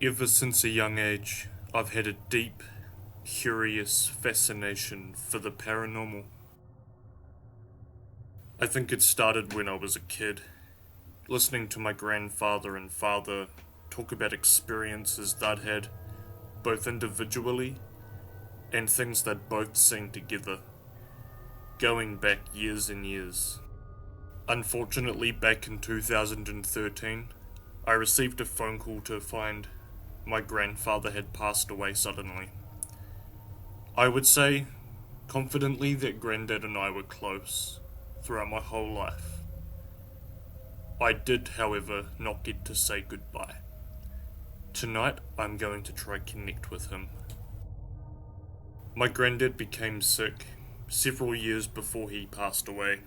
Ever since a young age, I've had a deep, curious fascination for the paranormal. I think it started when I was a kid, listening to my grandfather and father talk about experiences they'd had, both individually and things they'd both seen together, going back years and years. Unfortunately, back in 2013, I received a phone call to find my grandfather had passed away suddenly. I would say confidently that Grandad and I were close throughout my whole life. I did, however, not get to say goodbye. Tonight, I'm going to try connect with him. My granddad became sick several years before he passed away.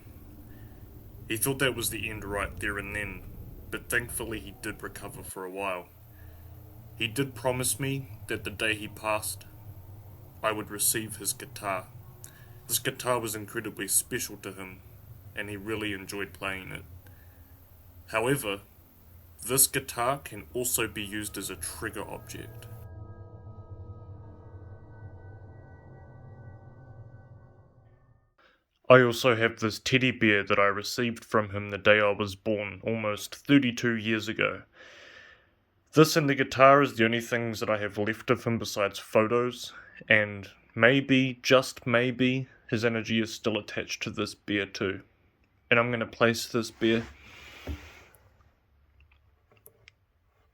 He thought that was the end right there and then, but thankfully he did recover for a while. He did promise me that the day he passed, I would receive his guitar. This guitar was incredibly special to him, and he really enjoyed playing it. However, this guitar can also be used as a trigger object. I also have this teddy bear that I received from him the day I was born, almost 32 years ago. This and the guitar is the only things that I have left of him besides photos, and maybe, just maybe, his energy is still attached to this bear too. And I'm going to place this bear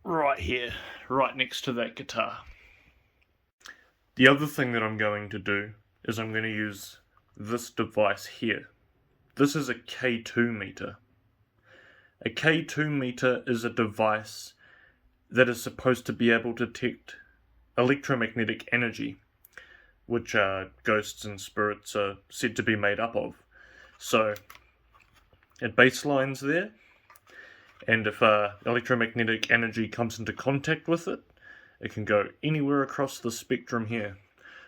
right here, right next to that guitar. The other thing that I'm going to do is I'm going to use this device here. This is a K2 meter. A K2 meter is a device that is supposed to be able to detect electromagnetic energy, which ghosts and spirits are said to be made up of. So, it baselines there, and if electromagnetic energy comes into contact with it, it can go anywhere across the spectrum here.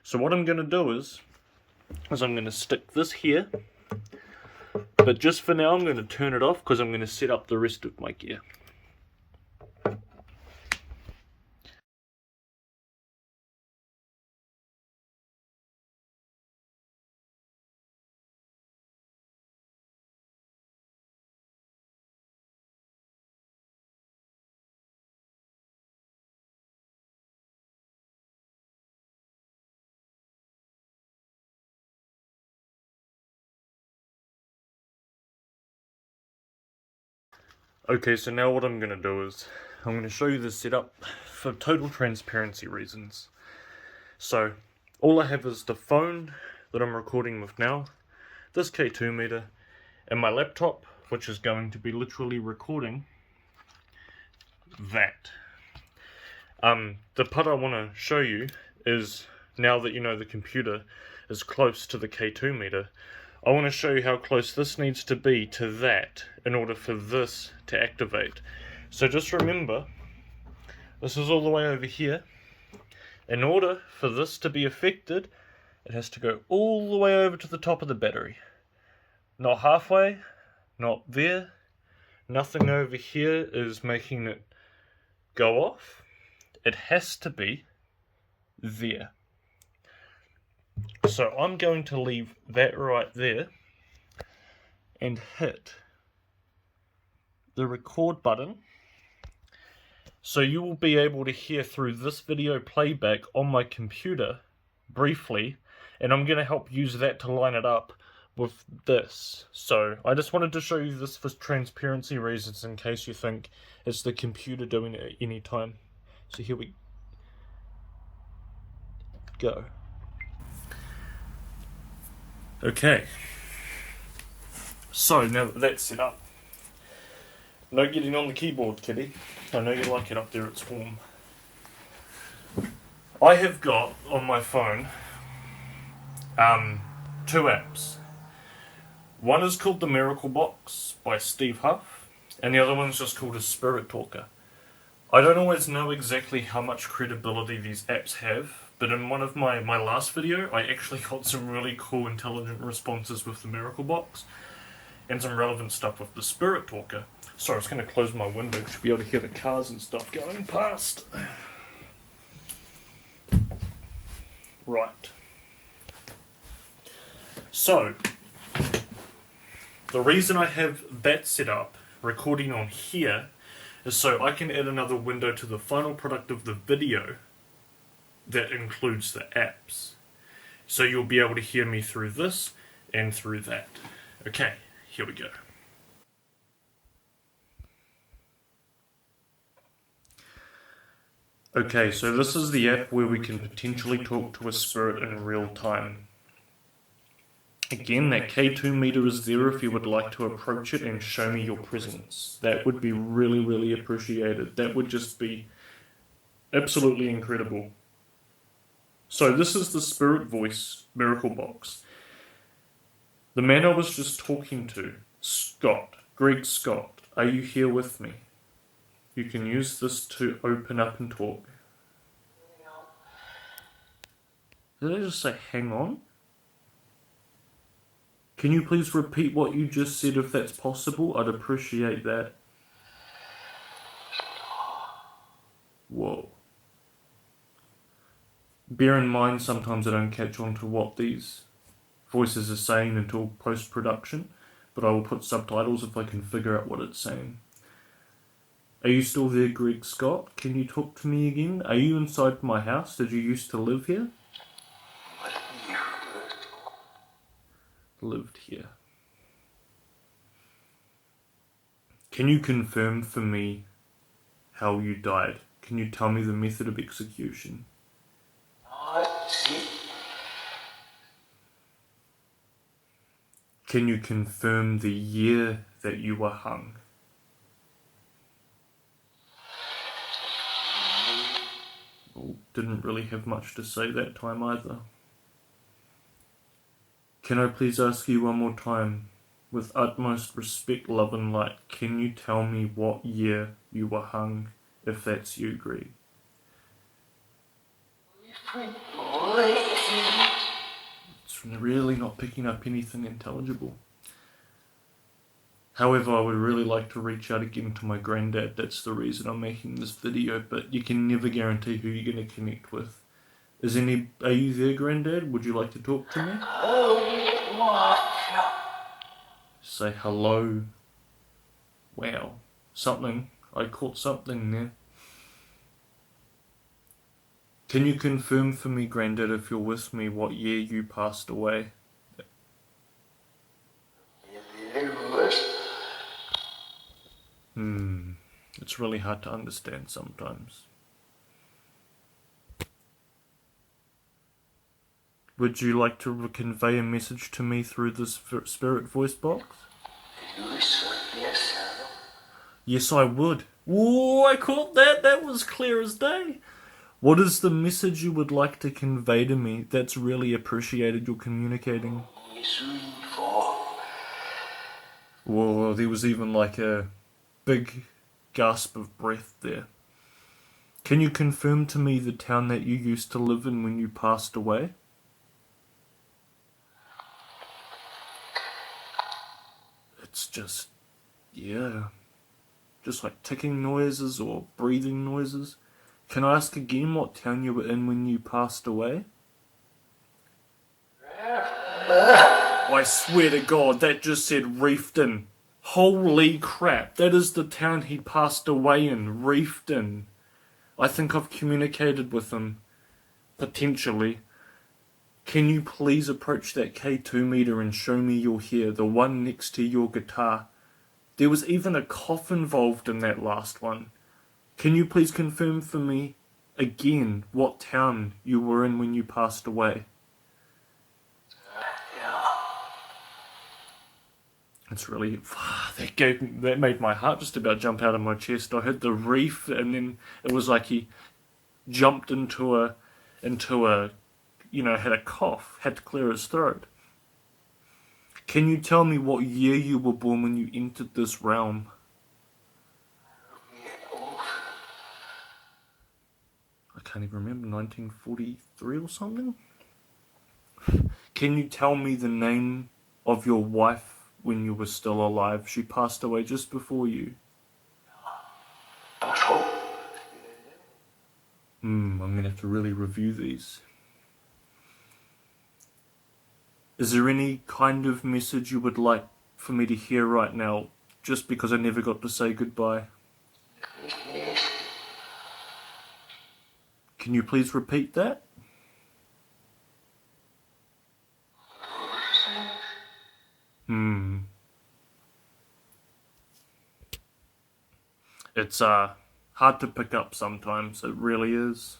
So what I'm going to do is I'm going to stick this here, but just for now I'm going to turn it off because I'm going to set up the rest of my gear. Okay, so now what I'm going to do is I'm going to show you the setup for total transparency reasons. So, all I have is the phone that I'm recording with now, this K2 meter, and my laptop, which is going to be literally recording that. The part I want to show you is, now that you know the computer is close to the K2 meter, I want to show you how close this needs to be to that in order for this to activate. So just remember, this is all the way over here. In order for this to be affected, it has to go all the way over to the top of the battery. Not halfway, not there. Nothing over here is making it go off. It has to be there. So I'm going to leave that right there and hit the record button. So you will be able to hear through this video playback on my computer briefly, and I'm going to help use that to line it up with this. So I just wanted to show you this for transparency reasons in case you think it's the computer doing it at any time. So here we go. Okay, so now that that's set up, no getting on the keyboard, kitty. I know you like it up there, it's warm. I have got on my phone two apps. One is called the Miracle Box by Steve Huff, and the other one's just called a Spirit Talker. I don't always know exactly how much credibility these apps have, but in one of my last video, I actually got some really cool intelligent responses with the Miracle Box, and some relevant stuff with the Spirit Talker. Sorry, I was going to close my window to be able to hear the cars and stuff going past. Right. So, the reason I have that set up, recording on here, is so I can add another window to the final product of the video that includes the apps. So you'll be able to hear me through this and through that. Okay, here we go. Okay, so this is the app where we can potentially talk to a spirit in real time. Again, that K2 meter is there if you would like to approach it and show me your presence. That would be really, really appreciated. That would just be absolutely incredible. So this is the Spirit Voice Miracle Box. The man I was just talking to, Scott, Greg Scott, are you here with me? You can use this to open up and talk. Did I just say hang on? Can you please repeat what you just said if that's possible? I'd appreciate that. Whoa. Bear in mind, sometimes I don't catch on to what these voices are saying until post-production, but I will put subtitles if I can figure out what it's saying. Are you still there, Greg Scott? Can you talk to me again? Are you inside my house? Did you used to live here? Lived here. Can you confirm for me how you died? Can you tell me the method of execution? Can you confirm the year that you were hung? Well, didn't really have much to say that time either. Can I please ask you one more time, with utmost respect, love and light, can you tell me what year you were hung, if that's you, Greg? It's really not picking up anything intelligible. However, I would really like to reach out again to my granddad. That's the reason I'm making this video, but you can never guarantee who you're going to connect with. Are you there, Grandad? Would you like to talk to me? Say hello. Wow. I caught something there. Can you confirm for me, Grandad, if you're with me, what year you passed away? It's really hard to understand sometimes. Would you like to convey a message to me through this spirit voice box? Yes, I would. Whoa, I caught that. That was clear as day. What is the message you would like to convey to me? That's really appreciated, you're communicating. Whoa, there was even like a big gasp of breath there. Can you confirm to me the town that you used to live in when you passed away? It's just, yeah, just like ticking noises or breathing noises. Can I ask again what town you were in when you passed away? I swear to God, that just said Reefton. Holy crap, that is the town he passed away in, Reefton. I think I've communicated with him, potentially. Can you please approach that K2 meter and show me your hair, the one next to your guitar? There was even a cough involved in that last one. Can you please confirm for me again what town you were in when you passed away? It's really, that made my heart just about jump out of my chest. I heard the reef, and then it was like he jumped into a, had a cough, had to clear his throat. Can you tell me what year you were born when you entered this realm? I can't even remember, 1943 or something? Can you tell me the name of your wife when you were still alive? She passed away just before you. I'm going to have to really review these. Is there any kind of message you would like for me to hear right now, just because I never got to say goodbye? Can you please repeat that? It's hard to pick up sometimes, it really is.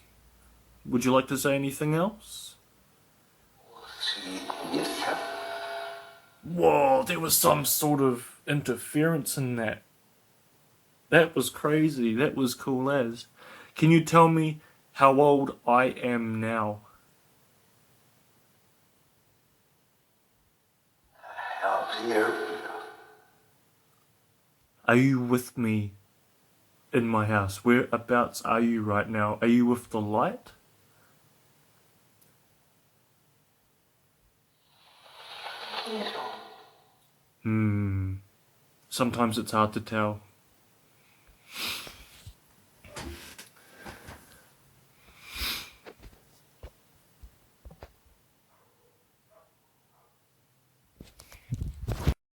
Would you like to say anything else? Whoa, there was some sort of interference in that. That was crazy. That was cool as. Can you tell me how old I am now? Are you with me in my house? Whereabouts are you right now? Are you with the light? Sometimes it's hard to tell.